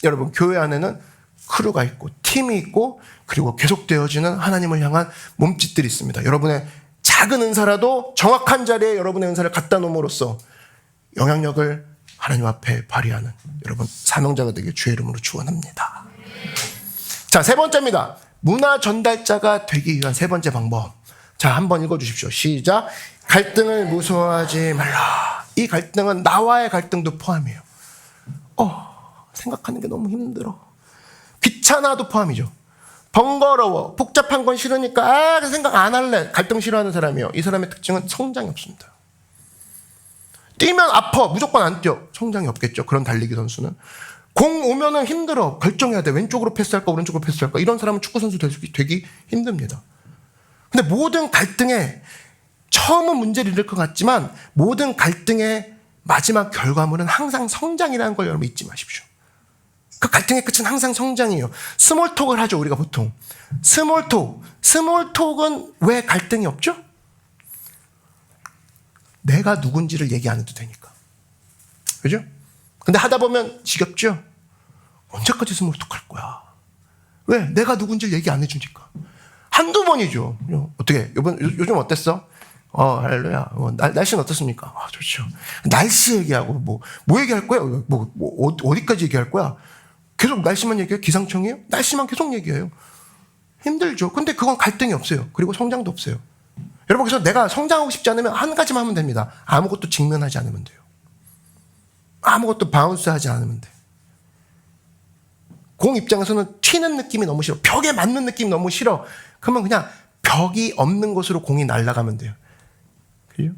여러분 교회 안에는 크루가 있고 팀이 있고 그리고 계속되어지는 하나님을 향한 몸짓들이 있습니다. 여러분의 작은 은사라도 정확한 자리에 여러분의 은사를 갖다 놓음으로써 영향력을 하나님 앞에 발휘하는 여러분 사명자가 되길 주의 이름으로 축원합니다. 자, 세 번째입니다. 문화 전달자가 되기 위한 세 번째 방법. 자, 한번 읽어주십시오. 시작. 갈등을 무서워하지 말라. 이 갈등은 나와의 갈등도 포함이에요. 생각하는 게 너무 힘들어. 귀찮아도 포함이죠. 번거로워. 복잡한 건 싫으니까 그 생각 안 할래. 갈등 싫어하는 사람이요. 이 사람의 특징은 성장이 없습니다. 뛰면 아파. 무조건 안 뛰어. 성장이 없겠죠. 그런 달리기 선수는. 공 오면은 힘들어. 결정해야 돼. 왼쪽으로 패스할까 오른쪽으로 패스할까. 이런 사람은 축구선수 되기 힘듭니다. 근데 모든 갈등에 처음은 문제를 일으킬 것 같지만 모든 갈등의 마지막 결과물은 항상 성장이라는 걸 여러분 잊지 마십시오. 그 갈등의 끝은 항상 성장이에요. 스몰톡을 하죠, 우리가 보통. 스몰톡은 왜 갈등이 없죠? 내가 누군지를 얘기 안 해도 되니까. 그죠? 근데 하다 보면 지겹죠? 언제까지 스몰톡 할 거야? 왜? 내가 누군지를 얘기 안 해주니까. 한두 번이죠. 어떻게? 요즘 어땠어? 할렐루야. 날씨는 어떻습니까? 좋죠. 날씨 얘기하고, 뭐 얘기할 거야? 어디까지 얘기할 거야? 계속 날씨만 얘기해요? 기상청이에요? 날씨만 계속 얘기해요. 힘들죠. 근데 그건 갈등이 없어요. 그리고 성장도 없어요. 여러분, 그래서 내가 성장하고 싶지 않으면 한 가지만 하면 됩니다. 아무것도 직면하지 않으면 돼요. 아무것도 바운스 하지 않으면 돼. 공 입장에서는 튀는 느낌이 너무 싫어. 벽에 맞는 느낌이 너무 싫어. 그러면 그냥 벽이 없는 곳으로 공이 날아가면 돼요. 그죠?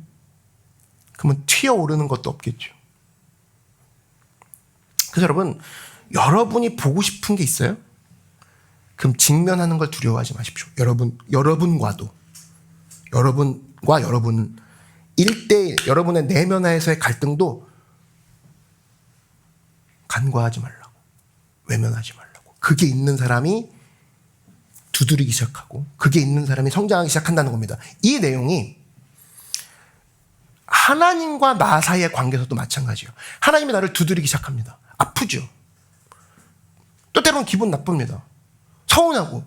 그러면 튀어오르는 것도 없겠죠. 그래서 여러분이 보고 싶은 게 있어요? 그럼 직면하는 걸 두려워하지 마십시오. 여러분과 여러분 1대1 여러분의 내면에서의 갈등도 간과하지 말라고, 외면하지 말라고. 그게 있는 사람이 두드리기 시작하고 그게 있는 사람이 성장하기 시작한다는 겁니다. 이 내용이 하나님과 나 사이의 관계에서도 마찬가지예요. 하나님이 나를 두드리기 시작합니다. 아프죠. 또 때로는 기분 나쁩니다. 서운하고,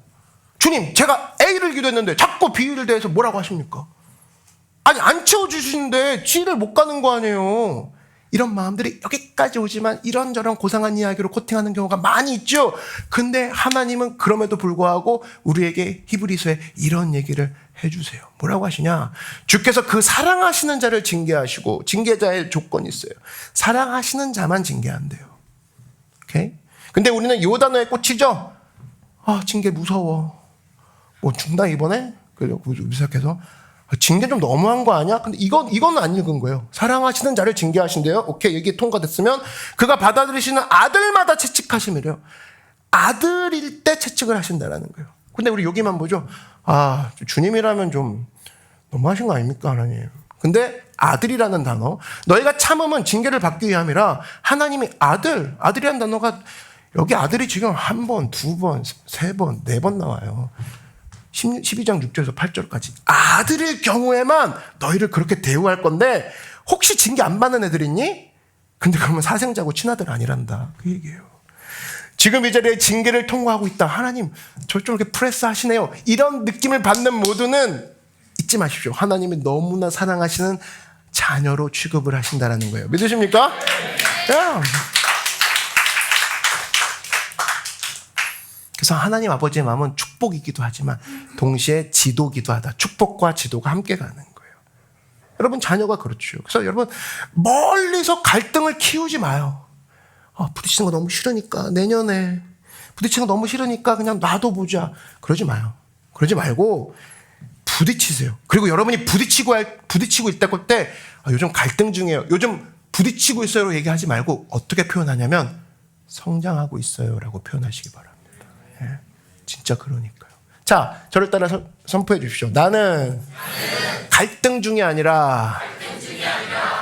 주님 제가 A를 기도했는데 자꾸 B를 대해서 뭐라고 하십니까? 아니 안 채워주시는데 G를 못 가는 거 아니에요. 이런 마음들이 여기까지 오지만 이런저런 고상한 이야기로 코팅하는 경우가 많이 있죠. 근데 하나님은 그럼에도 불구하고 우리에게 히브리서에 이런 얘기를 해주세요. 뭐라고 하시냐? 주께서 그 사랑하시는 자를 징계하시고, 징계자의 조건이 있어요. 사랑하시는 자만 징계한대요. 오케이? 근데 우리는 요 단어에 꽂히죠? 징계 무서워. 뭐 죽나 이번에? 그래서 시작해서 징계 좀 너무한 거 아니야? 근데 이건 안 읽은 거예요. 사랑하시는 자를 징계하신대요. 오케이, 여기 통과됐으면 그가 받아들이시는 아들마다 채찍하심이래요. 아들일 때 채찍을 하신다라는 거예요. 근데 우리 여기만 보죠. 주님이라면 좀 너무하신 거 아닙니까, 하나님? 근데 아들이라는 단어, 너희가 참음은 징계를 받기 위함이라 하나님이 아들이라는 단어가 여기 아들이 지금 한 번, 두 번, 세 번, 네 번 나와요. 12장 6절에서 8절까지. 아들일 경우에만 너희를 그렇게 대우할 건데 혹시 징계 안 받는 애들 있니? 근데 그러면 사생자고 친아들 아니란다. 그 얘기예요. 지금 이 자리에 징계를 통과하고 있다. 하나님, 저 좀 이렇게 프레스 하시네요. 이런 느낌을 받는 모두는 잊지 마십시오. 하나님이 너무나 사랑하시는 자녀로 취급을 하신다는 거예요. 믿으십니까? 네. 그래서 하나님 아버지의 마음은 축복이기도 하지만 동시에 지도기도 하다. 축복과 지도가 함께 가는 거예요. 여러분, 자녀가 그렇죠. 그래서 여러분, 멀리서 갈등을 키우지 마요. 부딪히는 거 너무 싫으니까 내년에, 부딪히는 거 너무 싫으니까 그냥 놔둬보자. 그러지 마요. 그러지 말고 부딪히세요. 그리고 여러분이 부딪히고 있다고 때 요즘 갈등 중이에요, 요즘 부딪히고 있어요 얘기하지 말고 어떻게 표현하냐면 성장하고 있어요 라고 표현하시기 바랍니다. 예, 진짜 그러니까요. 자, 저를 따라 선포해 주십시오. 나는 갈등 중이 아니라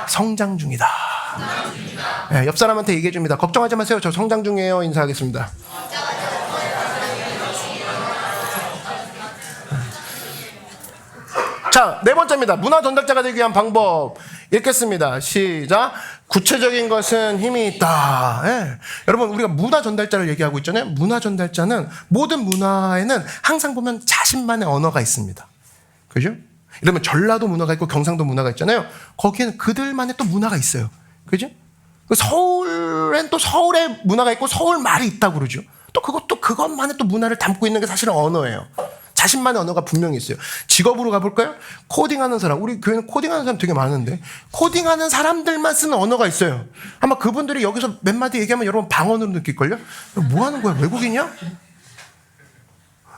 성장 중이다. 예, 옆 사람한테 얘기해 줍니다. 걱정하지 마세요. 저 성장 중이에요. 인사하겠습니다. 자, 네 번째입니다. 문화 전달자가 되기 위한 방법. 읽겠습니다. 시작. 구체적인 것은 힘이 있다. 예. 여러분, 우리가 문화 전달자를 얘기하고 있잖아요. 문화 전달자는 모든 문화에는 항상 보면 자신만의 언어가 있습니다. 그죠? 이러면 전라도 문화가 있고 경상도 문화가 있잖아요. 거기에는 그들만의 또 문화가 있어요. 그죠? 서울엔 또 서울의 문화가 있고 서울 말이 있다고 그러죠. 또 그것만의 또 문화를 담고 있는 게 사실은 언어예요. 자신만의 언어가 분명히 있어요. 직업으로 가볼까요? 코딩하는 사람. 우리 교회는 코딩하는 사람 되게 많은데 코딩하는 사람들만 쓰는 언어가 있어요. 아마 그분들이 여기서 몇 마디 얘기하면 여러분 방언으로 느낄걸요? 뭐 하는 거야? 외국인이야?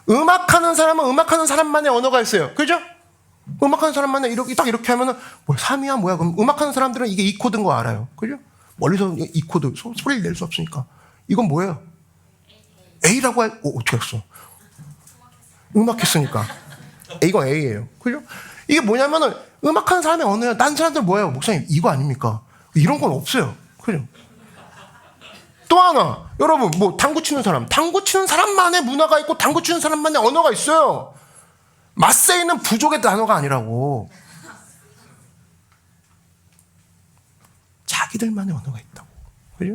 음악하는 사람은 음악하는 사람만의 언어가 있어요. 그죠? 음악하는 사람만의 이렇게 하면은 뭐야, 3이야 뭐야? 그럼 음악하는 사람들은 이게 이 코드인 거 알아요. 그죠? 멀리서 이 코드 소리를 낼 수 없으니까 이건 뭐예요? A라고 어떻게 했어? 음악했으니까. 이건 A예요. 그죠? 이게 뭐냐면은 음악하는 사람의 언어예요. 딴 사람들 뭐예요? 목사님, 이거 아닙니까? 이런 건 없어요. 그죠? 또 하나, 여러분, 당구 치는 사람만의 문화가 있고 당구 치는 사람만의 언어가 있어요. 마세이는 부족의 단어가 아니라고. 자기들만의 언어가 있다고. 그죠?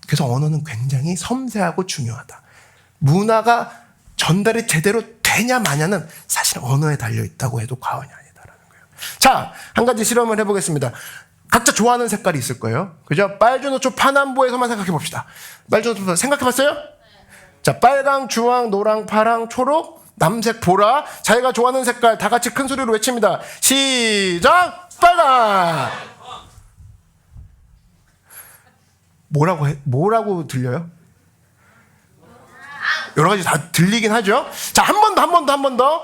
그래서 언어는 굉장히 섬세하고 중요하다. 문화가 전달이 제대로 되냐 마냐는 사실 언어에 달려있다고 해도 과언이 아니다라는 거예요. 자, 한 가지 실험을 해보겠습니다. 각자 좋아하는 색깔이 있을 거예요. 그죠? 빨주노초 파남보에서만 생각해 봅시다. 빨주노초 생각해 봤어요? 자, 빨강, 주황, 노랑, 파랑, 초록, 남색, 보라. 자기가 좋아하는 색깔 다 같이 큰 소리로 외칩니다. 시작! 빨강! 뭐라고 들려요? 여러 가지 다 들리긴 하죠. 자, 한 번 더.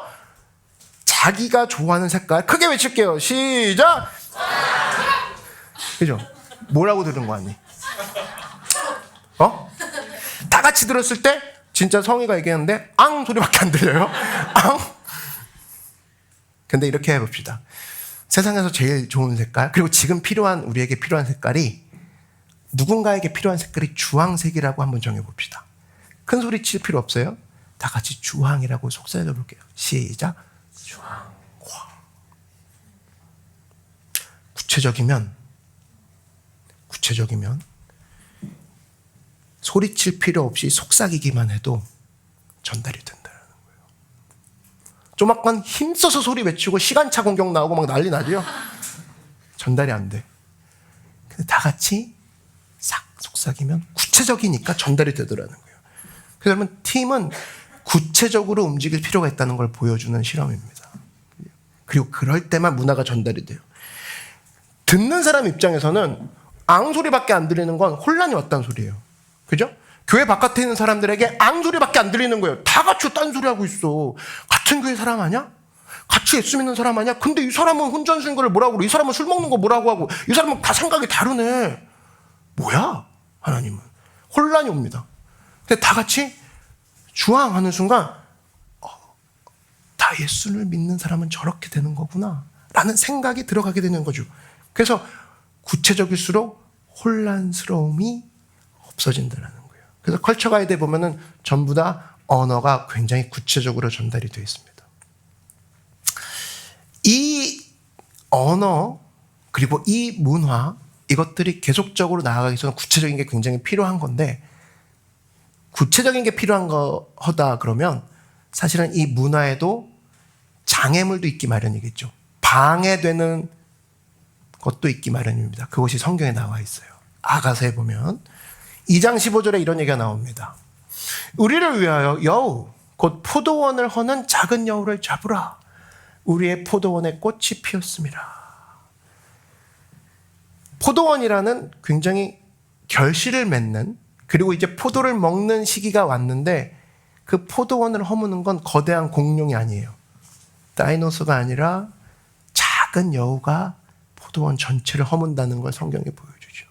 자기가 좋아하는 색깔 크게 외칠게요. 시작! 그죠? 뭐라고 들은 거 아니? 다 같이 들었을 때 진짜 성희가 얘기했는데 앙 소리밖에 안 들려요. 앙. 근데 이렇게 해봅시다. 세상에서 제일 좋은 색깔, 그리고 지금 우리에게 필요한 색깔이, 누군가에게 필요한 색깔이 주황색이라고 한번 정해봅시다. 큰 소리 칠 필요 없어요. 다 같이 주황이라고 속삭여 볼게요. 시작. 주황. 구체적이면 소리칠 필요 없이 속삭이기만 해도 전달이 된다는 거예요. 좀 약간 힘써서 소리 외치고 시간차 공격 나오고 막 난리 나죠. 전달이 안 돼. 다 같이 싹 속삭이면 구체적이니까 전달이 되더라는 거예요. 그래서 여러분, 팀은 구체적으로 움직일 필요가 있다는 걸 보여주는 실험입니다. 그리고 그럴 때만 문화가 전달이 돼요. 듣는 사람 입장에서는 앙소리밖에 안 들리는 건 혼란이 왔다는 소리예요. 그죠? 교회 바깥에 있는 사람들에게 앙소리밖에 안 들리는 거예요. 다 같이 딴소리 하고 있어. 같은 교회 사람 아니야? 같이 예수 믿는 사람 아니야? 근데 이 사람은 혼전수인 거를 뭐라고 그러고, 이 사람은 술 먹는 거 뭐라고 하고, 이 사람은 다 생각이 다르네. 뭐야? 하나님은. 혼란이 옵니다. 근데 다 같이 주황하는 순간 다 예수를 믿는 사람은 저렇게 되는 거구나 라는 생각이 들어가게 되는 거죠. 그래서 구체적일수록 혼란스러움이 없어진다는 거예요. 그래서 컬처 가이드에 보면은 전부 다 언어가 굉장히 구체적으로 전달이 되어 있습니다. 이 언어 그리고 이 문화, 이것들이 계속적으로 나아가기 위해서는 구체적인 게 굉장히 필요한 건데, 구체적인 게 필요한 거다 그러면 사실은 이 문화에도 장애물도 있기 마련이겠죠. 방해되는 것도 있기 마련입니다. 그것이 성경에 나와 있어요. 아가서에 보면 2장 15절에 이런 얘기가 나옵니다. 우리를 위하여 여우 곧 포도원을 허는 작은 여우를 잡으라. 우리의 포도원에 꽃이 피었습니다. 포도원이라는 굉장히 결실을 맺는, 그리고 이제 포도를 먹는 시기가 왔는데, 그 포도원을 허무는 건 거대한 공룡이 아니에요. 다이노스가 아니라 작은 여우가 포도원 전체를 허문다는 걸 성경이 보여주죠.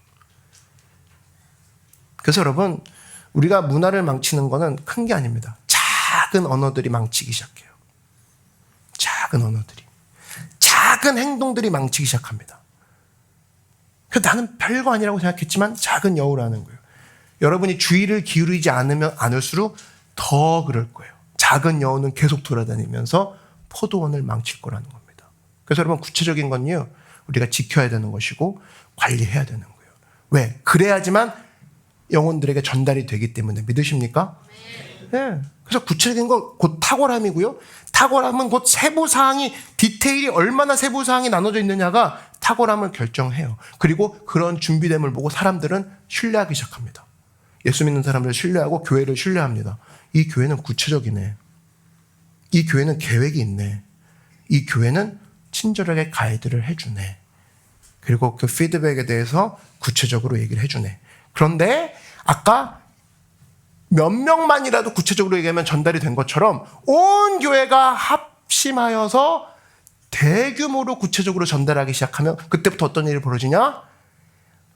그래서 여러분, 우리가 문화를 망치는 거는 큰 게 아닙니다. 작은 언어들이 망치기 시작해요. 작은 언어들이. 작은 행동들이 망치기 시작합니다. 나는 별거 아니라고 생각했지만 작은 여우라는 거예요. 여러분이 주의를 기울이지 않을수록 더 그럴 거예요. 작은 여우는 계속 돌아다니면서 포도원을 망칠 거라는 겁니다. 그래서 여러분, 구체적인 건요, 우리가 지켜야 되는 것이고 관리해야 되는 거예요. 왜? 그래야지만 영혼들에게 전달이 되기 때문에. 믿으십니까? 네. 그래서 구체적인 건 곧 탁월함이고요. 탁월함은 곧 세부사항이, 디테일이 얼마나 세부사항이 나눠져 있느냐가 탁월함을 결정해요. 그리고 그런 준비됨을 보고 사람들은 신뢰하기 시작합니다. 예수 믿는 사람들을 신뢰하고 교회를 신뢰합니다. 이 교회는 구체적이네. 이 교회는 계획이 있네. 이 교회는 친절하게 가이드를 해주네. 그리고 그 피드백에 대해서 구체적으로 얘기를 해주네. 그런데 아까 몇 명만이라도 구체적으로 얘기하면 전달이 된 것처럼 온 교회가 합심하여서 대규모로 구체적으로 전달하기 시작하면 그때부터 어떤 일이 벌어지냐?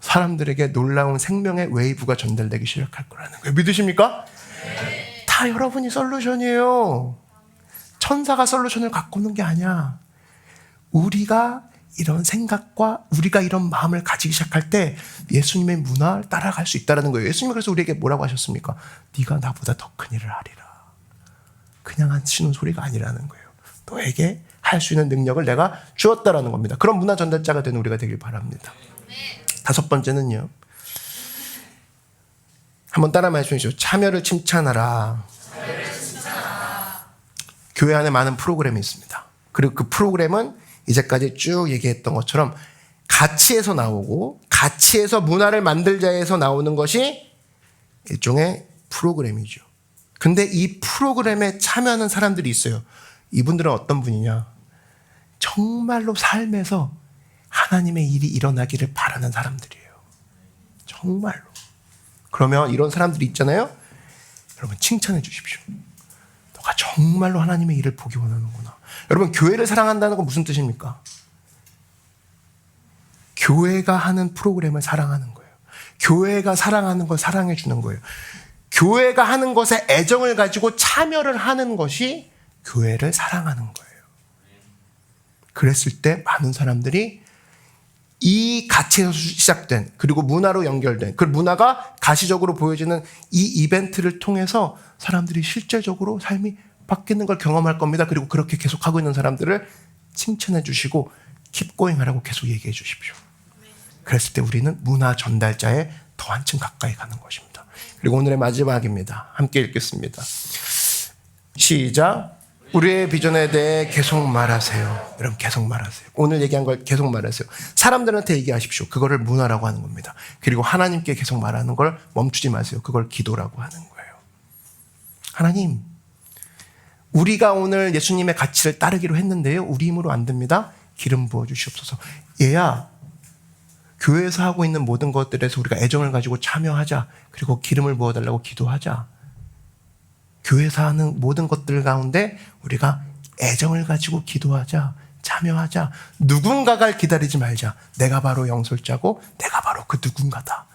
사람들에게 놀라운 생명의 웨이브가 전달되기 시작할 거라는 거예요. 믿으십니까? 네. 다 여러분이 솔루션이에요. 천사가 솔루션을 갖고 오는 게 아니야. 우리가 이런 생각과 우리가 이런 마음을 가지기 시작할 때 예수님의 문화를 따라갈 수 있다는 거예요. 예수님이 그래서 우리에게 뭐라고 하셨습니까? 네가 나보다 더 큰 일을 하리라. 그냥 하시는 소리가 아니라는 거예요. 너에게 할 수 있는 능력을 내가 주었다라는 겁니다. 그런 문화 전달자가 되는 우리가 되길 바랍니다. 다섯 번째는요, 한번 따라 말씀해 주시죠. 참여를 칭찬하라. 교회 안에 많은 프로그램이 있습니다. 그리고 그 프로그램은 이제까지 쭉 얘기했던 것처럼 가치에서 나오고, 가치에서 문화를 만들자에서 나오는 것이 일종의 프로그램이죠. 근데 이 프로그램에 참여하는 사람들이 있어요. 이분들은 어떤 분이냐? 정말로 삶에서 하나님의 일이 일어나기를 바라는 사람들이에요. 정말로. 그러면 이런 사람들이 있잖아요. 여러분, 칭찬해 주십시오. 너가 정말로 하나님의 일을 보기 원하는구나. 여러분, 교회를 사랑한다는 건 무슨 뜻입니까? 교회가 하는 프로그램을 사랑하는 거예요. 교회가 사랑하는 걸 사랑해 주는 거예요. 교회가 하는 것에 애정을 가지고 참여를 하는 것이 교회를 사랑하는 거예요. 그랬을 때 많은 사람들이 이 가치에서 시작된, 그리고 문화로 연결된, 그 문화가 가시적으로 보여지는 이 이벤트를 통해서 사람들이 실제적으로 삶이 바뀌는 걸 경험할 겁니다. 그리고 그렇게 계속하고 있는 사람들을 칭찬해 주시고 keep going 하라고 계속 얘기해 주십시오. 그랬을 때 우리는 문화 전달자에 더 한층 가까이 가는 것입니다. 그리고 오늘의 마지막입니다. 함께 읽겠습니다. 시작. 우리의 비전에 대해 계속 말하세요. 여러분 계속 말하세요. 오늘 얘기한 걸 계속 말하세요. 사람들한테 얘기하십시오. 그거를 문화라고 하는 겁니다. 그리고 하나님께 계속 말하는 걸 멈추지 마세요. 그걸 기도라고 하는 거예요. 하나님, 우리가 오늘 예수님의 가치를 따르기로 했는데요. 우리 힘으로 안 됩니다. 기름 부어 주시옵소서. 얘야, 교회에서 하고 있는 모든 것들에서 우리가 애정을 가지고 참여하자. 그리고 기름을 부어달라고 기도하자. 교회에서 하는 모든 것들 가운데 우리가 애정을 가지고 기도하자. 참여하자. 누군가가 기다리지 말자. 내가 바로 영솔자고 내가 바로 그 누군가다.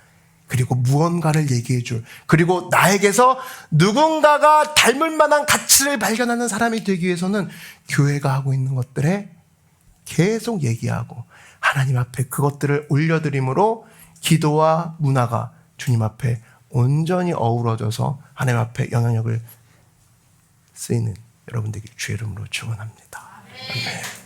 그리고 무언가를 얘기해 줄. 그리고 나에게서 누군가가 닮을 만한 가치를 발견하는 사람이 되기 위해서는 교회가 하고 있는 것들에 계속 얘기하고 하나님 앞에 그것들을 올려드림으로 기도와 문화가 주님 앞에 온전히 어우러져서 하나님 앞에 영향력을 쓰이는 여러분 되길 주의 이름으로 축원합니다. 아멘.